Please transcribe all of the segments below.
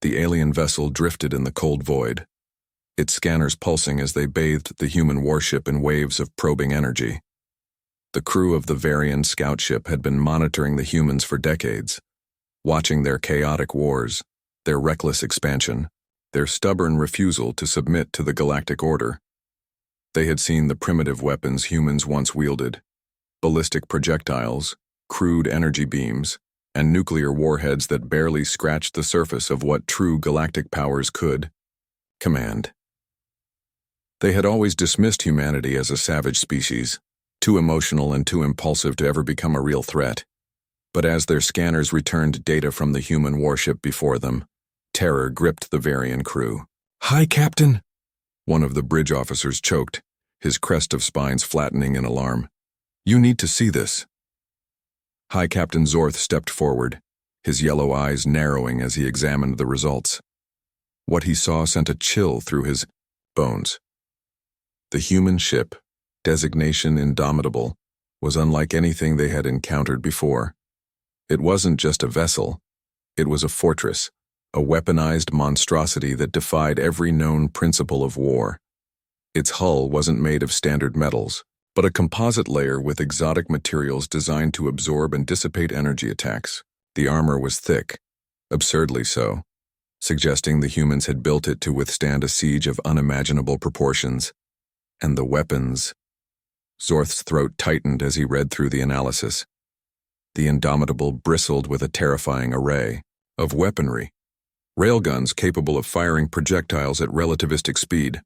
The alien vessel drifted in the cold void, its scanners pulsing as they bathed the human warship in waves of probing energy. The crew of the Varian scout ship had been monitoring the humans for decades, watching their chaotic wars, their reckless expansion, their stubborn refusal to submit to the Galactic Order. They had seen the primitive weapons humans once wielded: ballistic projectiles, crude energy beams, and nuclear warheads that barely scratched the surface of what true galactic powers could command. They had always dismissed humanity as a savage species, too emotional and too impulsive to ever become a real threat. But as their scanners returned data from the human warship before them, terror gripped the Varian crew. "Hi, Captain!" One of the bridge officers choked, his crest of spines flattening in alarm. "You need to see this." High Captain Zorth stepped forward, his yellow eyes narrowing as he examined the results. What he saw sent a chill through his bones. The human ship, designation Indomitable, was unlike anything they had encountered before. It wasn't just a vessel, it was a fortress, a weaponized monstrosity that defied every known principle of war. Its hull wasn't made of standard metals, but a composite layer with exotic materials designed to absorb and dissipate energy attacks. The armor was thick, absurdly so, suggesting the humans had built it to withstand a siege of unimaginable proportions. And the weapons. Zorth's throat tightened as he read through the analysis. The Indomitable bristled with a terrifying array of weaponry. Railguns capable of firing projectiles at relativistic speed,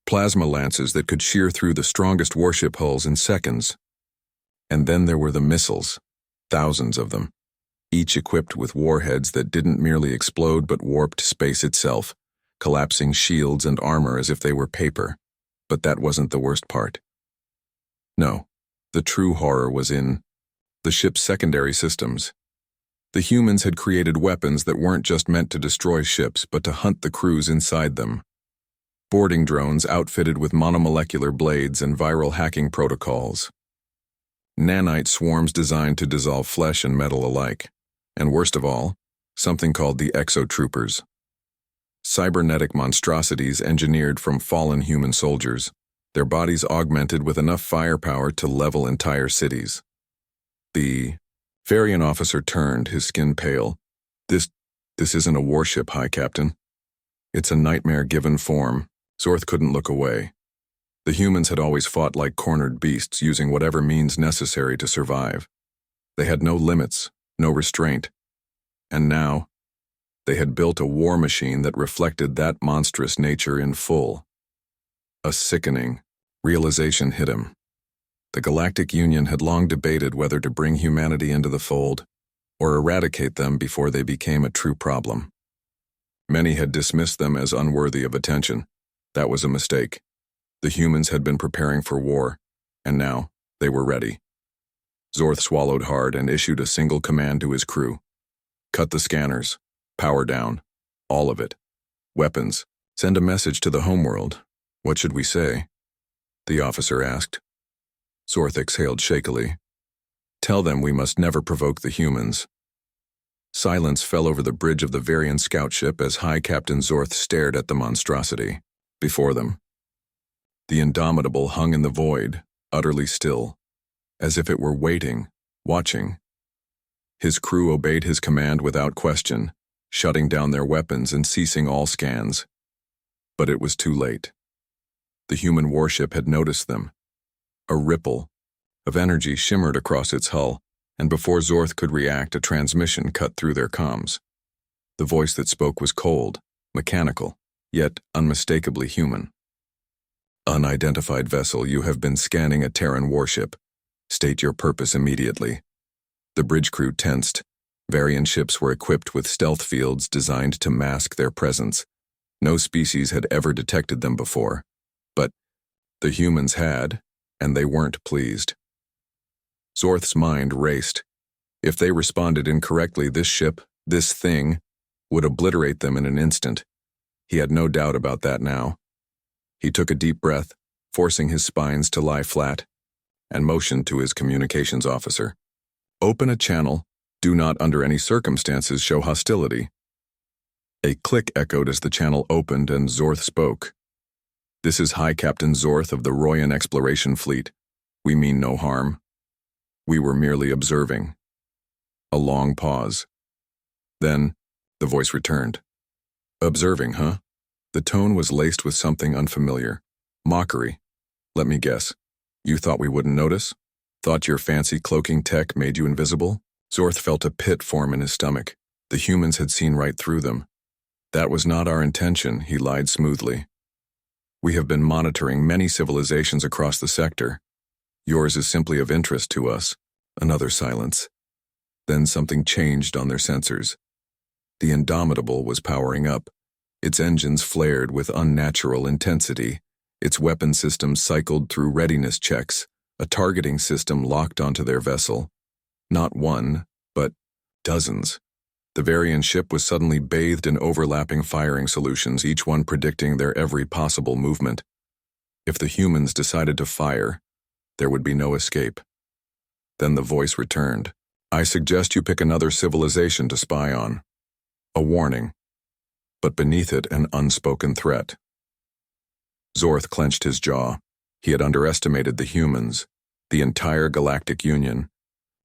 plasma lances that could shear through the strongest warship hulls in seconds. And then there were the missiles, thousands of them, each equipped with warheads that didn't merely explode but warped space itself, collapsing shields and armor as if they were paper. But that wasn't the worst part. No, the true horror was in the ship's secondary systems. The humans had created weapons that weren't just meant to destroy ships, but to hunt the crews inside them. Boarding drones outfitted with monomolecular blades and viral hacking protocols. Nanite swarms designed to dissolve flesh and metal alike. And worst of all, something called the exotroopers. Cybernetic monstrosities engineered from fallen human soldiers, their bodies augmented with enough firepower to level entire cities. The Varian officer turned, his skin pale. This isn't a warship, High Captain. It's a nightmare given form." Zorth couldn't look away. The humans had always fought like cornered beasts, using whatever means necessary to survive. They had no limits, no restraint. And now, they had built a war machine that reflected that monstrous nature in full. A sickening realization hit him. The Galactic Union had long debated whether to bring humanity into the fold or eradicate them before they became a true problem. Many had dismissed them as unworthy of attention. That was a mistake. The humans had been preparing for war, and now they were ready. Zorth swallowed hard and issued a single command to his crew. "Cut the scanners. Power down. All of it. Weapons. Send a message to the homeworld. What should we say?" the officer asked. Zorth exhaled shakily. "Tell them we must never provoke the humans." Silence fell over the bridge of the Varian scout ship as High Captain Zorth stared at the monstrosity before them. The Indomitable hung in the void, utterly still, as if it were waiting, watching. His crew obeyed his command without question, shutting down their weapons and ceasing all scans. But it was too late. The human warship had noticed them. A ripple of energy shimmered across its hull, and before Zorth could react, a transmission cut through their comms. The voice that spoke was cold, mechanical, yet unmistakably human. "Unidentified vessel, you have been scanning a Terran warship. State your purpose immediately." The bridge crew tensed. Varian ships were equipped with stealth fields designed to mask their presence. No species had ever detected them before. But the humans had, and they weren't pleased. Zorth's mind raced. If they responded incorrectly, this ship, this thing, would obliterate them in an instant. He had no doubt about that now. He took a deep breath, forcing his spines to lie flat, and motioned to his communications officer. "Open a channel. Do not under any circumstances show hostility." A click echoed as the channel opened and Zorth spoke. "This is High Captain Zorth of the Royan Exploration Fleet. We mean no harm. We were merely observing." A long pause. Then, the voice returned. "Observing, huh?" The tone was laced with something unfamiliar. Mockery. "Let me guess. You thought we wouldn't notice? Thought your fancy cloaking tech made you invisible?" Zorth felt a pit form in his stomach. The humans had seen right through them. "That was not our intention," he lied smoothly. "We have been monitoring many civilizations across the sector. Yours is simply of interest to us." Another silence. Then something changed on their sensors. The Indomitable was powering up. Its engines flared with unnatural intensity. Its weapon systems cycled through readiness checks, a targeting system locked onto their vessel. Not one, but dozens. The Varian ship was suddenly bathed in overlapping firing solutions, each one predicting their every possible movement. If the humans decided to fire, there would be no escape. Then the voice returned. "I suggest you pick another civilization to spy on." A warning, but beneath it an unspoken threat. Zorth clenched his jaw. He had underestimated the humans, the entire Galactic Union.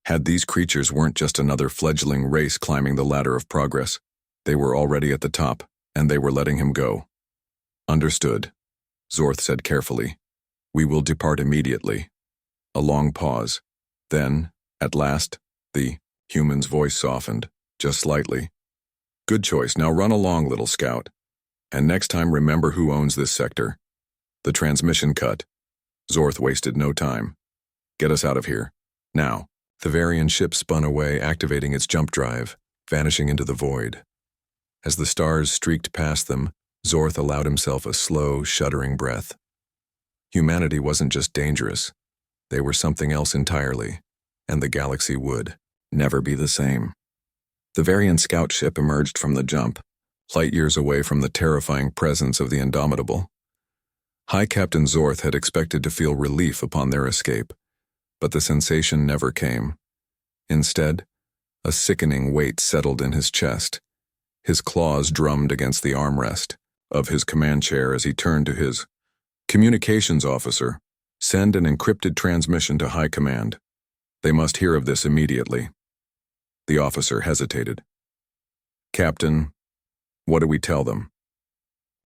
Had these creatures weren't just another fledgling race climbing the ladder of progress, they were already at the top, and they were letting him go. "Understood," Zorth said carefully. "We will depart immediately." A long pause. Then, at last, the human's voice softened, just slightly. "Good choice. Now run along, little scout. And next time remember who owns this sector." The transmission cut. Zorth wasted no time. "Get us out of here. Now." The Varian ship spun away, activating its jump drive, vanishing into the void. As the stars streaked past them, Zorth allowed himself a slow, shuddering breath. Humanity wasn't just dangerous. They were something else entirely, and the galaxy would never be the same. The Varian scout ship emerged from the jump, light years away from the terrifying presence of the Indomitable. High Captain Zorth had expected to feel relief upon their escape, but the sensation never came. Instead, a sickening weight settled in his chest. His claws drummed against the armrest of his command chair as he turned to his communications officer. "Send an encrypted transmission to High Command. They must hear of this immediately." The officer hesitated. "Captain, what do we tell them?"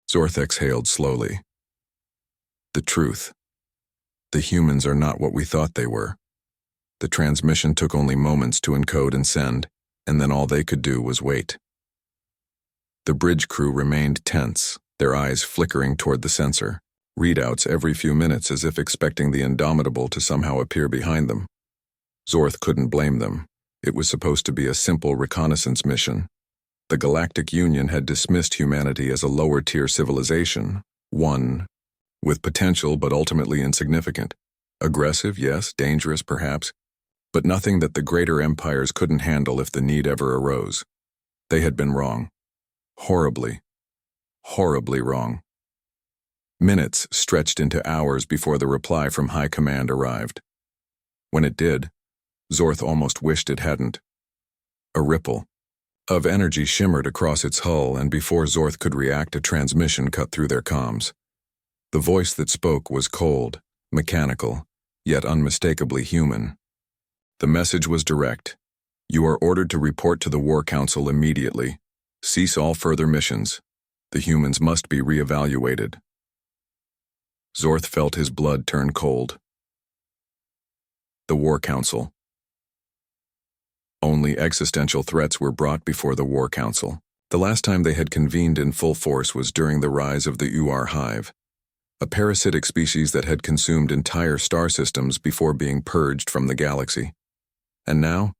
Zorth exhaled slowly. "The truth. The humans are not what we thought they were." The transmission took only moments to encode and send, and then all they could do was wait. The bridge crew remained tense, their eyes flickering toward the sensor, readouts every few minutes as if expecting the Indomitable to somehow appear behind them. Zorth couldn't blame them. It was supposed to be a simple reconnaissance mission. The Galactic Union had dismissed humanity as a lower-tier civilization, one with potential but ultimately insignificant. Aggressive, yes, dangerous perhaps, but nothing that the greater empires couldn't handle if the need ever arose. They had been wrong. Horribly, horribly wrong. Minutes stretched into hours before the reply from High Command arrived. When it did, Zorth almost wished it hadn't. A ripple of energy shimmered across its hull, and before Zorth could react, a transmission cut through their comms. The voice that spoke was cold, mechanical, yet unmistakably human. The message was direct. "You are ordered to report to the War Council immediately. Cease all further missions. The humans must be reevaluated." Zorth felt his blood turn cold. The War Council. Only existential threats were brought before the War Council. The last time they had convened in full force was during the rise of the UR hive, a parasitic species that had consumed entire star systems before being purged from the galaxy. And now,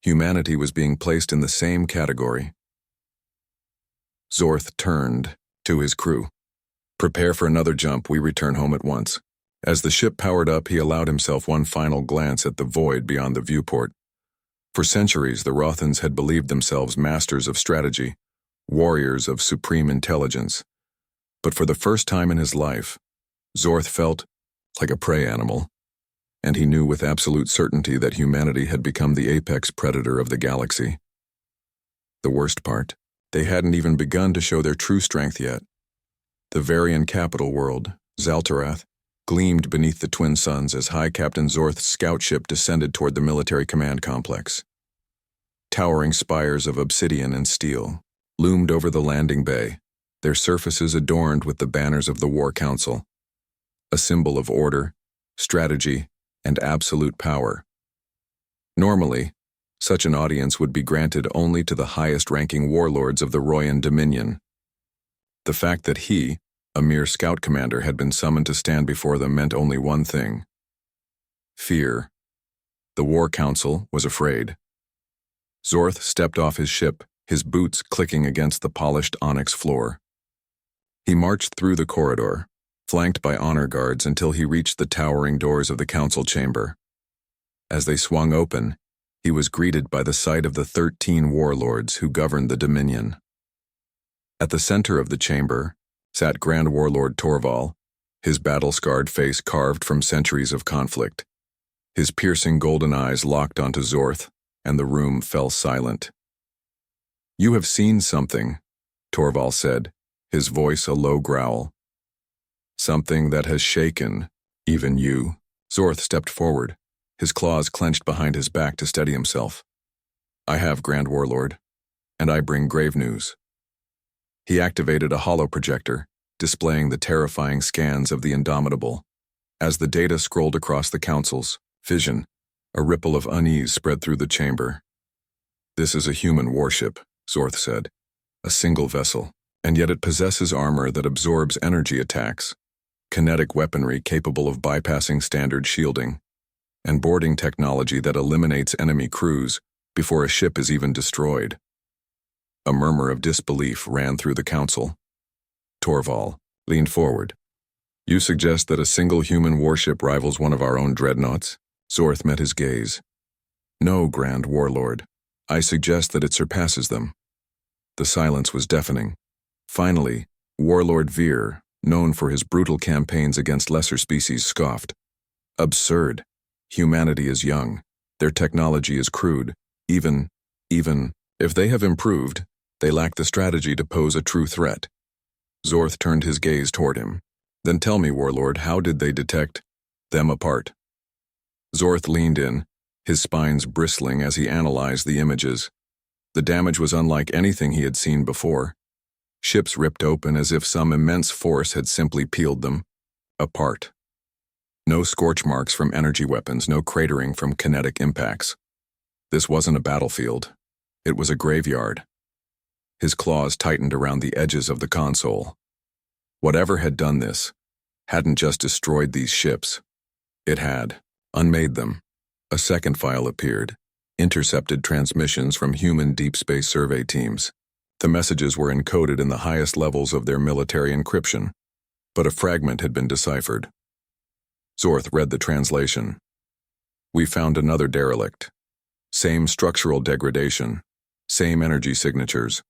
humanity was being placed in the same category. Zorth turned to his crew. "Prepare for another jump. We return home at once." As the ship powered up, he allowed himself one final glance at the void beyond the viewport. For centuries, the Rothans had believed themselves masters of strategy, warriors of supreme intelligence. But for the first time in his life, Zorth felt like a prey animal, and he knew with absolute certainty that humanity had become the apex predator of the galaxy. The worst part, They hadn't even begun to show their true strength yet. The Varian capital world, Zaltarath, gleamed beneath the twin suns as High Captain Zorth's scout ship descended toward the military command complex. Towering spires of obsidian and steel loomed over the landing bay, their surfaces adorned with the banners of the War Council, a symbol of order, strategy, and absolute power. Normally, such an audience would be granted only to the highest-ranking warlords of the Royan Dominion. The fact that he, a mere scout commander, had been summoned to stand before them meant only one thing: fear. The War Council was afraid. Zorth stepped off his ship, his boots clicking against the polished onyx floor. He marched through the corridor, flanked by honor guards until he reached the towering doors of the council chamber. As they swung open, he was greeted by the sight of the 13 warlords who governed the Dominion. At the center of the chamber sat Grand Warlord Torval, his battle-scarred face carved from centuries of conflict. His piercing golden eyes locked onto Zorth, and the room fell silent. "You have seen something," Torval said, his voice a low growl. "Something that has shaken even you." Zorth stepped forward, his claws clenched behind his back to steady himself. "I have, Grand Warlord, and I bring grave news." He activated a holoprojector, displaying the terrifying scans of the Indomitable. As the data scrolled across the council's vision, a ripple of unease spread through the chamber. "This is a human warship," Zorth said, "a single vessel, and yet it possesses armor that absorbs energy attacks, kinetic weaponry capable of bypassing standard shielding, and boarding technology that eliminates enemy crews before a ship is even destroyed." A murmur of disbelief ran through the council. Torval leaned forward. "You suggest that a single human warship rivals one of our own dreadnoughts?" Zorth met his gaze. "No, Grand Warlord. I suggest that it surpasses them." The silence was deafening. Finally, Warlord Veer, known for his brutal campaigns against lesser species, scoffed. "Absurd. Humanity is young. Their technology is crude. Even if they have improved, they lack the strategy to pose a true threat." Zorth turned his gaze toward him. "Then tell me, Warlord, how did they detect them apart?" Zorth leaned in, his spines bristling as he analyzed the images. The damage was unlike anything he had seen before. Ships ripped open as if some immense force had simply peeled them apart. No scorch marks from energy weapons, no cratering from kinetic impacts. This wasn't a battlefield. It was a graveyard. His claws tightened around the edges of the console. Whatever had done this hadn't just destroyed these ships. It had unmade them. A second file appeared, intercepted transmissions from human deep space survey teams. The messages were encoded in the highest levels of their military encryption, but a fragment had been deciphered. Zorth read the translation. "We found another derelict. Same structural degradation, same energy signatures,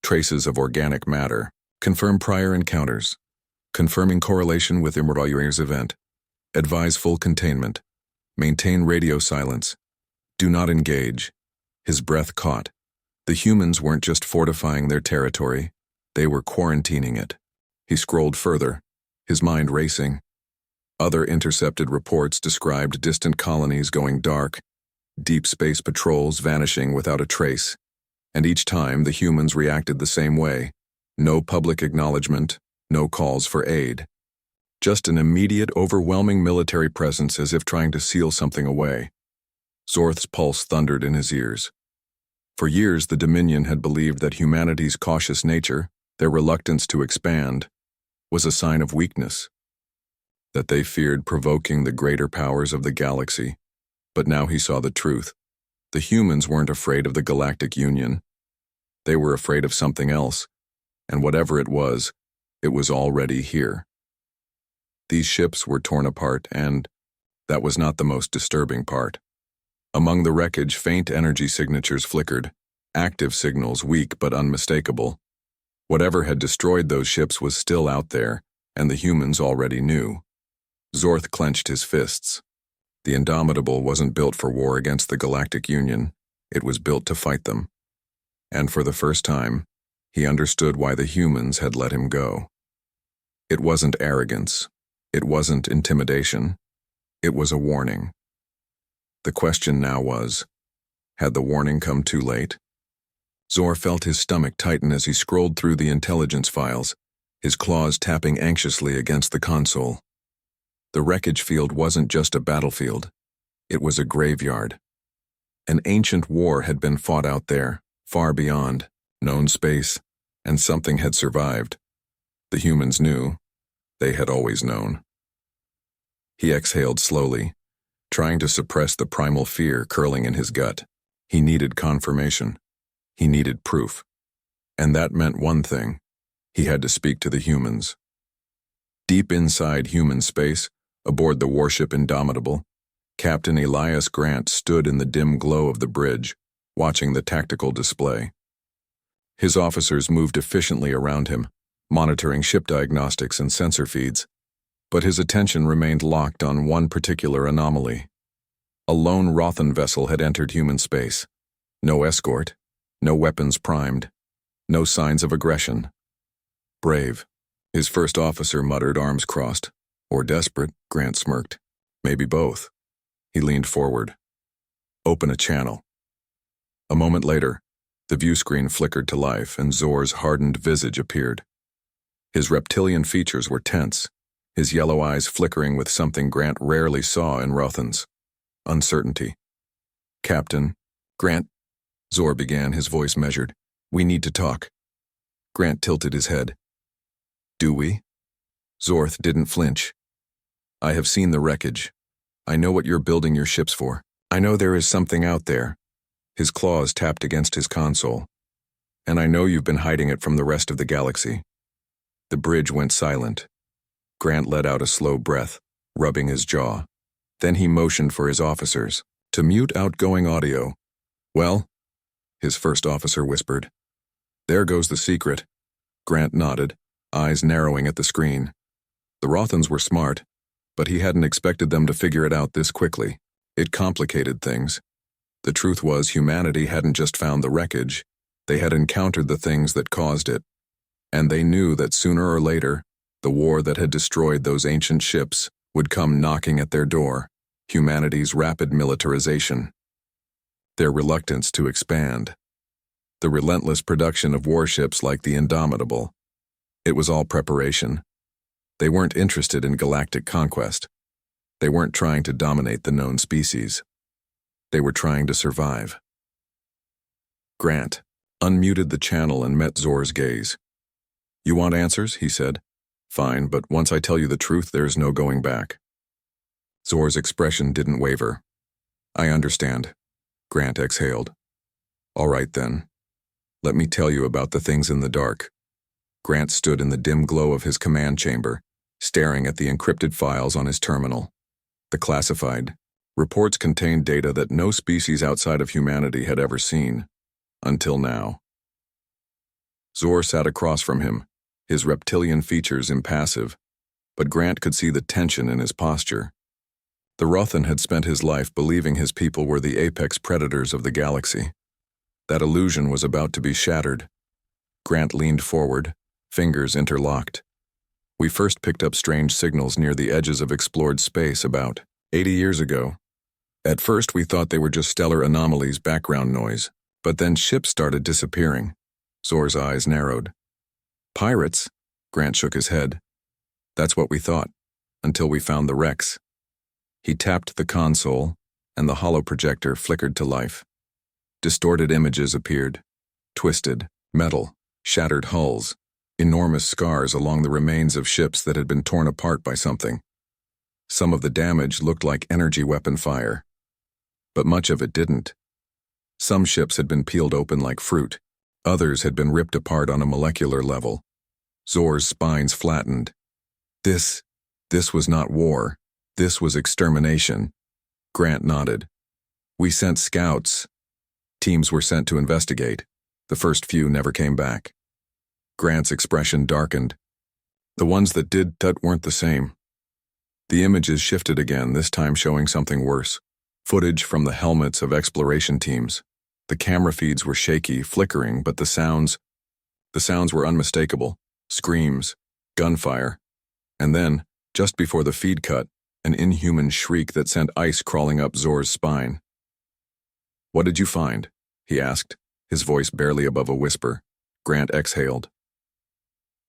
traces of organic matter. Confirm prior encounters. Confirming correlation with Imrayur's event. Advise full containment. Maintain radio silence. Do not engage." His breath caught. The humans weren't just fortifying their territory, they were quarantining it. He scrolled further, his mind racing. Other intercepted reports described distant colonies going dark, deep space patrols vanishing without a trace, and each time the humans reacted the same way. No public acknowledgement, no calls for aid. Just an immediate, overwhelming military presence as if trying to seal something away. Zorth's pulse thundered in his ears. For years, the Dominion had believed that humanity's cautious nature, their reluctance to expand, was a sign of weakness. That they feared provoking the greater powers of the galaxy. But now he saw the truth. The humans weren't afraid of the Galactic Union. They were afraid of something else, and whatever it was already here. These ships were torn apart, and that was not the most disturbing part. Among the wreckage, faint energy signatures flickered, active signals weak but unmistakable. Whatever had destroyed those ships was still out there, and the humans already knew. Zorth clenched his fists. The Indomitable wasn't built for war against the Galactic Union. It was built to fight them. And for the first time, He understood why the humans had let him go. It wasn't arrogance. It wasn't intimidation. It was a warning. The question now was, had the warning come too late? Zor felt his stomach tighten as he scrolled through the intelligence files, his claws tapping anxiously against the console. The wreckage field wasn't just a battlefield. It was a graveyard. An ancient war had been fought out there, far beyond known space, and something had survived. The humans knew. They had always known. He exhaled slowly, trying to suppress the primal fear curling in his gut. He needed confirmation. He needed proof. And that meant one thing. He had to speak to the humans. Deep inside human space, aboard the warship Indomitable, Captain Elias Grant stood in the dim glow of the bridge, watching the tactical display. His officers moved efficiently around him, monitoring ship diagnostics and sensor feeds, but his attention remained locked on one particular anomaly. A lone Rothan vessel had entered human space. No escort, no weapons primed, no signs of aggression. Brave, his first officer muttered, arms crossed. Or desperate, Grant smirked. Maybe both. He leaned forward. Open a channel. A moment later, the view screen flickered to life and Zor's hardened visage appeared. His reptilian features were tense, his yellow eyes flickering with something Grant rarely saw in Rothans. Uncertainty. Captain, Grant, Zor began, his voice measured. We need to talk. Grant tilted his head. Do we? Zorth didn't flinch. I have seen the wreckage. I know what you're building your ships for. I know there is something out there. His claws tapped against his console. And I know you've been hiding it from the rest of the galaxy. The bridge went silent. Grant let out a slow breath, rubbing his jaw. Then he motioned for his officers to mute outgoing audio. Well, his first officer whispered. There goes the secret. Grant nodded, eyes narrowing at the screen. The Rothans were smart, but he hadn't expected them to figure it out this quickly. It complicated things. The truth was, humanity hadn't just found the wreckage, they had encountered the things that caused it. And they knew that sooner or later, the war that had destroyed those ancient ships would come knocking at their door, humanity's rapid militarization. Their reluctance to expand. The relentless production of warships like the Indomitable. It was all preparation. They weren't interested in galactic conquest. They weren't trying to dominate the known species. They were trying to survive. Grant unmuted the channel and met Zor's gaze. You want answers? He said. Fine, but once I tell you the truth, there's no going back. Zor's expression didn't waver. I understand. Grant exhaled. All right then. Let me tell you about the things in the dark. Grant stood in the dim glow of his command chamber, staring at the encrypted files on his terminal. The classified reports contained data that no species outside of humanity had ever seen, until now. Zor sat across from him, his reptilian features impassive, but Grant could see the tension in his posture. The Rothan had spent his life believing his people were the apex predators of the galaxy. That illusion was about to be shattered. Grant leaned forward, fingers interlocked. We first picked up strange signals near the edges of explored space about 80 years ago. At first we thought they were just stellar anomalies, background noise, but then ships started disappearing. Zor's eyes narrowed. Pirates? Grant shook his head. That's what we thought, until we found the wrecks. He tapped the console, and the holoprojector flickered to life. Distorted images appeared. Twisted, metal, shattered hulls, enormous scars along the remains of ships that had been torn apart by something. Some of the damage looked like energy weapon fire, but much of it didn't. Some ships had been peeled open like fruit. Others had been ripped apart on a molecular level. Zor's spines flattened. This was not war. This was extermination. Grant nodded. We sent scouts. Teams were sent to investigate. The first few never came back. Grant's expression darkened. The ones that did that weren't the same. The images shifted again, this time showing something worse. Footage from the helmets of exploration teams. The camera feeds were shaky, flickering, but the sounds The sounds were unmistakable. Screams, gunfire, and then, just before the feed cut, an inhuman shriek that sent ice crawling up Zor's spine. "What did you find?" he asked, his voice barely above a whisper. Grant exhaled.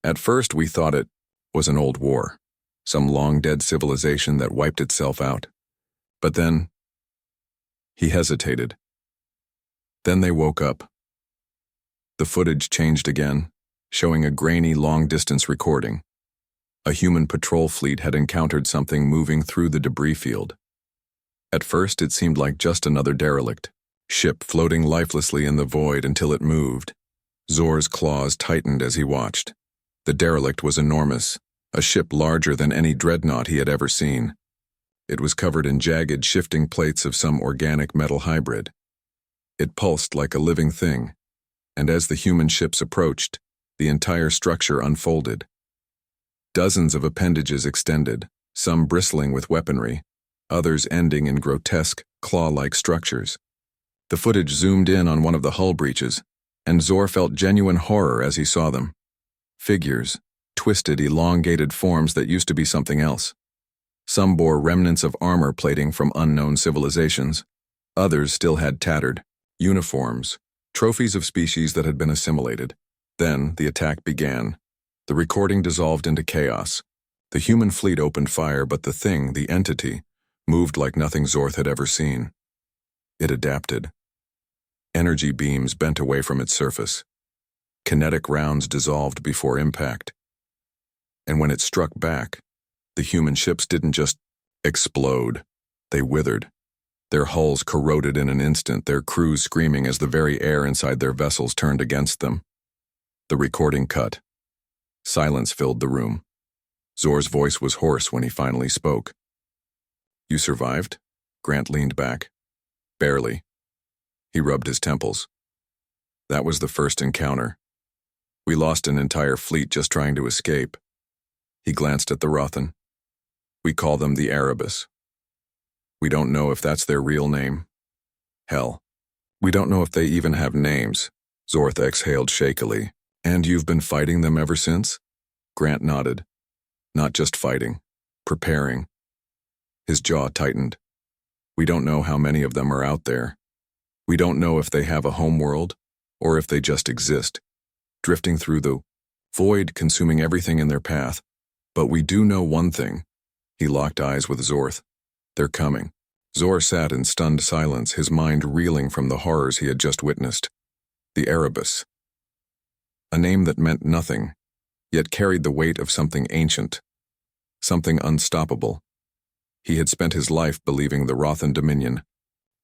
"At first we thought it was an old war, some long-dead civilization that wiped itself out. But then..." He hesitated. Then they woke up. The footage changed again, showing a grainy long-distance recording. A human patrol fleet had encountered something moving through the debris field. At first it seemed like just another derelict, ship floating lifelessly in the void until it moved. Zor's claws tightened as he watched. The derelict was enormous, a ship larger than any dreadnought he had ever seen. It was covered in jagged, shifting plates of some organic metal hybrid. It pulsed like a living thing, and as the human ships approached, the entire structure unfolded. Dozens of appendages extended, some bristling with weaponry, others ending in grotesque, claw-like structures. The footage zoomed in on one of the hull breaches, and Zor felt genuine horror as he saw them. Figures, twisted, elongated forms that used to be something else. Some bore remnants of armor plating from unknown civilizations. Others still had tattered uniforms, trophies of species that had been assimilated. Then the attack began. The recording dissolved into chaos. The human fleet opened fire, but the thing, the entity, moved like nothing Zorth had ever seen. It adapted. Energy beams bent away from its surface. Kinetic rounds dissolved before impact. And when it struck back, the human ships didn't just explode. They withered. Their hulls corroded in an instant, their crews screaming as the very air inside their vessels turned against them. The recording cut. Silence filled the room. Zor's voice was hoarse when he finally spoke. "You survived?" Grant leaned back. "Barely." He rubbed his temples. "That was the first encounter. We lost an entire fleet just trying to escape." He glanced at the Rothan. "We call them the Erebus. We don't know if that's their real name. Hell, we don't know if they even have names." Zorth exhaled shakily. "And you've been fighting them ever since?" Grant nodded. "Not just fighting, preparing." His jaw tightened. "We don't know how many of them are out there. We don't know if they have a home world, or if they just exist, drifting through the void, consuming everything in their path. But we do know one thing." He locked eyes with Zorth. "They're coming." Zor sat in stunned silence, his mind reeling from the horrors he had just witnessed. The Erebus. A name that meant nothing, yet carried the weight of something ancient, something unstoppable. He had spent his life believing the Rothan Dominion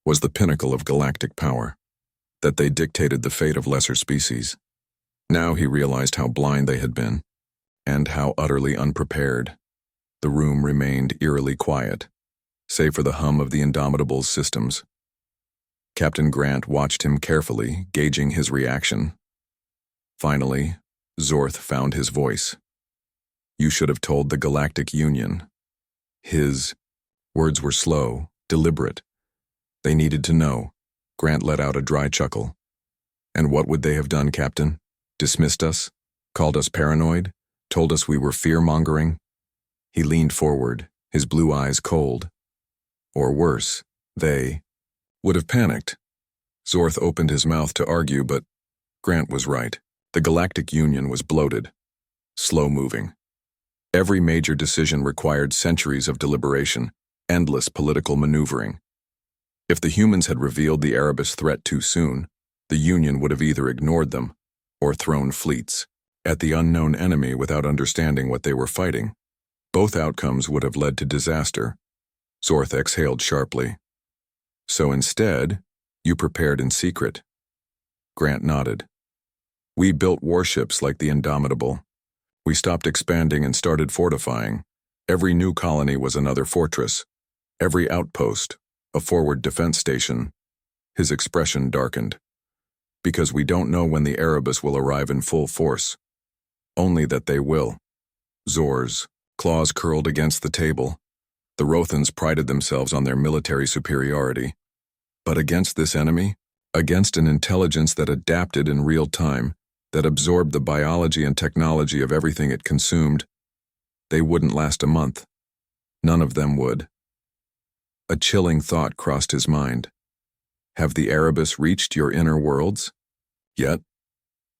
was the pinnacle of galactic power, that they dictated the fate of lesser species. Now he realized how blind they had been, and how utterly unprepared. The room remained eerily quiet, save for the hum of the Indomitable's systems. Captain Grant watched him carefully, gauging his reaction. Finally, Zorth found his voice. "You should have told the Galactic Union." His words were slow, deliberate. "They needed to know." Grant let out a dry chuckle. "And what would they have done, Captain? Dismissed us? Called us paranoid? Told us we were fear-mongering?" He leaned forward, his blue eyes cold. "Or worse, they would have panicked." Zorth opened his mouth to argue, but Grant was right. The Galactic Union was bloated, slow-moving. Every major decision required centuries of deliberation, endless political maneuvering. If the humans had revealed the Erebus threat too soon, the Union would have either ignored them or thrown fleets at the unknown enemy without understanding what they were fighting. Both outcomes would have led to disaster. Zorth exhaled sharply. "So instead, you prepared in secret." Grant nodded. "We built warships like the Indomitable. We stopped expanding and started fortifying. Every new colony was another fortress. Every outpost, a forward defense station." His expression darkened. "Because we don't know when the Erebus will arrive in full force. Only that they will." Zor's claws curled against the table. The Rothans prided themselves on their military superiority. But against this enemy, against an intelligence that adapted in real time, that absorbed the biology and technology of everything it consumed, they wouldn't last a month. None of them would. A chilling thought crossed his mind. Have the Erebus reached your inner worlds? Yet?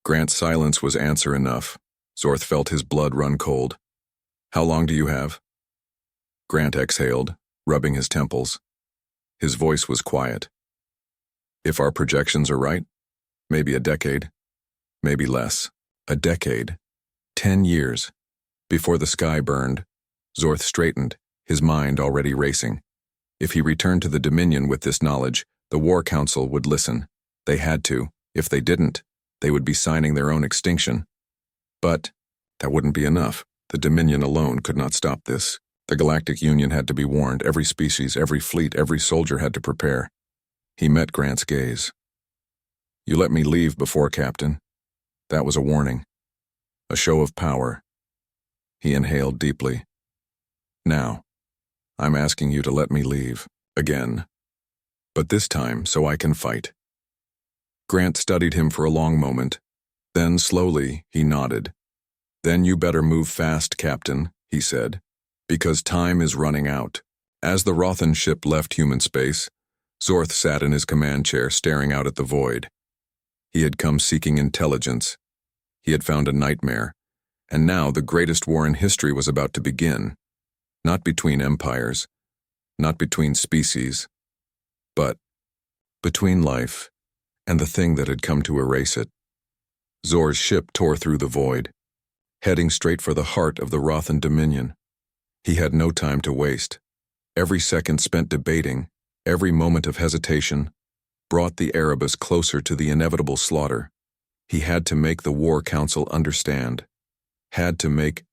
Grant's silence was answer enough. Zorth felt his blood run cold. How long do you have? Grant exhaled, rubbing his temples. His voice was quiet. If our projections are right, maybe a decade, maybe less. A decade. 10 years. Before the sky burned, Zorth straightened, his mind already racing. If he returned to the Dominion with this knowledge, the War Council would listen. They had to. If they didn't, they would be signing their own extinction. But that wouldn't be enough. The Dominion alone could not stop this. The Galactic Union had to be warned. Every species, every fleet, every soldier had to prepare. He met Grant's gaze. You let me leave before, Captain. That was a warning. A show of power. He inhaled deeply. Now, I'm asking you to let me leave. Again. But this time so I can fight. Grant studied him for a long moment. Then, slowly, he nodded. Then you better move fast, Captain, he said, because time is running out. As the Rothan ship left human space, Zorth sat in his command chair staring out at the void. He had come seeking intelligence. He had found a nightmare. And now the greatest war in history was about to begin. Not between empires, not between species, but between life and the thing that had come to erase it. Zor's ship tore through the void, heading straight for the heart of the Rothan Dominion. He had no time to waste. Every second spent debating, every moment of hesitation, brought the Erebus closer to the inevitable slaughter. He had to make the War Council understand, had to make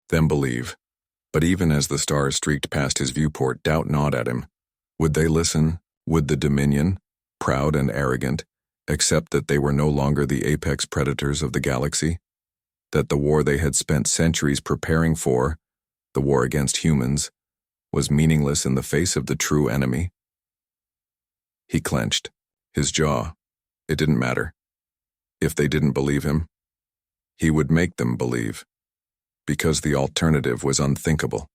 them believe. But even as the stars streaked past his viewport, doubt gnawed at him. Would they listen? Would the Dominion, proud and arrogant, accept that they were no longer the apex predators of the galaxy? That the war they had spent centuries preparing for, the war against humans, was meaningless in the face of the true enemy? He clenched, his jaw. It didn't matter. If they didn't believe him, he would make them believe, because the alternative was unthinkable.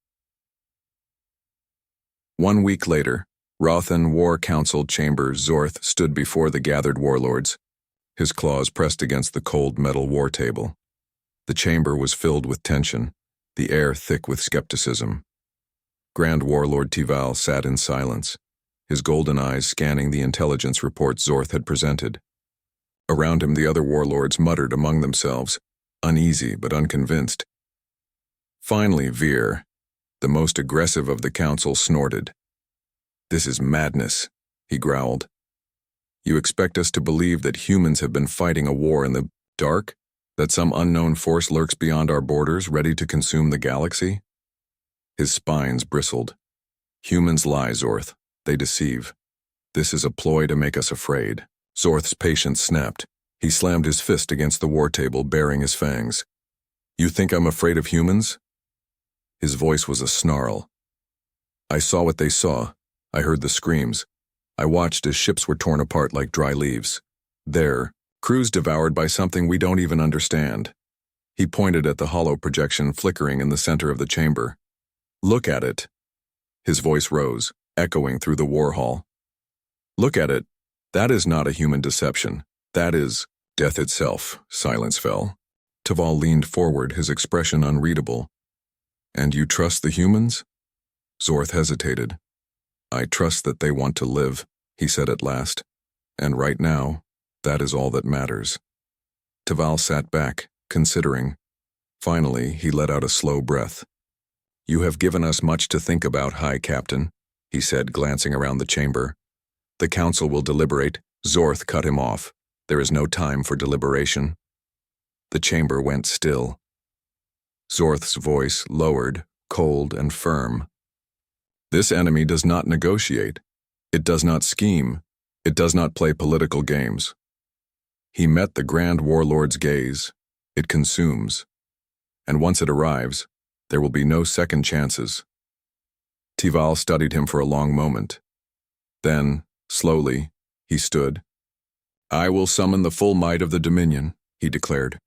1 week later, Rothan War Council Chamber Zorth stood before the gathered warlords, his claws pressed against the cold metal war table. The chamber was filled with tension, the air thick with skepticism. Grand Warlord Tival sat in silence, his golden eyes scanning the intelligence reports Zorth had presented. Around him the other warlords muttered among themselves, uneasy but unconvinced. Finally, Veer, the most aggressive of the council, snorted. This is madness, he growled. You expect us to believe that humans have been fighting a war in the dark? That some unknown force lurks beyond our borders, ready to consume the galaxy? His spines bristled. Humans lie, Zorth. They deceive. This is a ploy to make us afraid. Zorth's patience snapped. He slammed his fist against the war table, baring his fangs. You think I'm afraid of humans? His voice was a snarl. I saw what they saw. I heard the screams. I watched as ships were torn apart like dry leaves. There, crews devoured by something we don't even understand. He pointed at the hollow projection flickering in the center of the chamber. Look at it. His voice rose, echoing through the war hall. Look at it. That is not a human deception. That is death itself. Silence fell. Tival leaned forward, his expression unreadable. And you trust the humans? Zorth hesitated. I trust that they want to live, he said at last. And right now, that is all that matters. Tival sat back, considering. Finally, he let out a slow breath. You have given us much to think about, High Captain, he said, glancing around the chamber. The council will deliberate. Zorth cut him off. There is no time for deliberation. The chamber went still. Zorth's voice lowered, cold and firm. This enemy does not negotiate. It does not scheme. It does not play political games. He met the Grand Warlord's gaze. It consumes. And once it arrives, there will be no second chances. Tival studied him for a long moment. Then, slowly, he stood. I will summon the full might of the Dominion. he declared.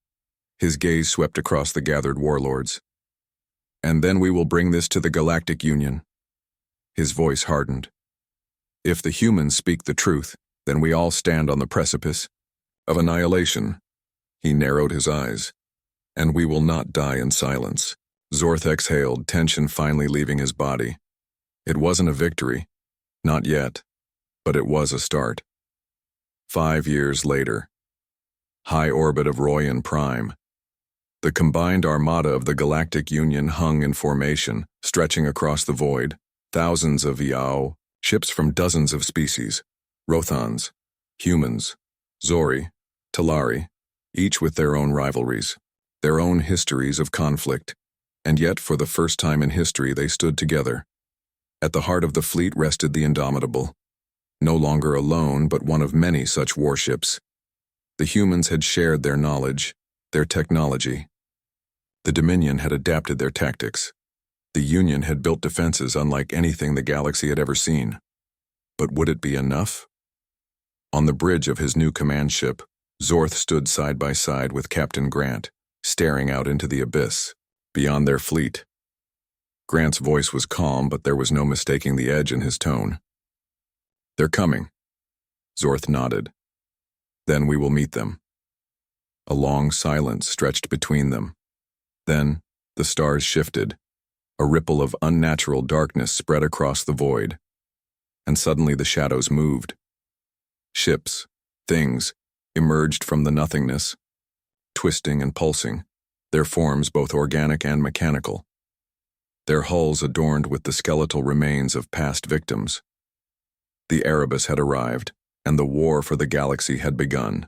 His gaze swept across the gathered warlords. And then we will bring this to the Galactic Union. His voice hardened. If the humans speak the truth, then we all stand on the precipice of annihilation. He narrowed his eyes. And we will not die in silence. Zorth exhaled, tension finally leaving his body. It wasn't a victory. Not yet. But it was a start. 5 years later. High orbit of Royan Prime. The combined armada of the Galactic Union hung in formation, stretching across the void. Thousands of Yao, ships from dozens of species. Rothans, humans, Zori, Talari, each with their own rivalries, their own histories of conflict. And yet, for the first time in history, they stood together. At the heart of the fleet rested the Indomitable. No longer alone, but one of many such warships. The humans had shared their knowledge, their technology. The Dominion had adapted their tactics. The Union had built defenses unlike anything the galaxy had ever seen. But would it be enough? On the bridge of his new command ship, Zorth stood side by side with Captain Grant, staring out into the abyss, beyond their fleet. Grant's voice was calm, but there was no mistaking the edge in his tone. They're coming. Zorth nodded. Then we will meet them. A long silence stretched between them. Then, the stars shifted. A ripple of unnatural darkness spread across the void. And suddenly the shadows moved. Ships, things, emerged from the nothingness, twisting and pulsing, their forms both organic and mechanical. Their hulls adorned with the skeletal remains of past victims. The Erebus had arrived, and the war for the galaxy had begun.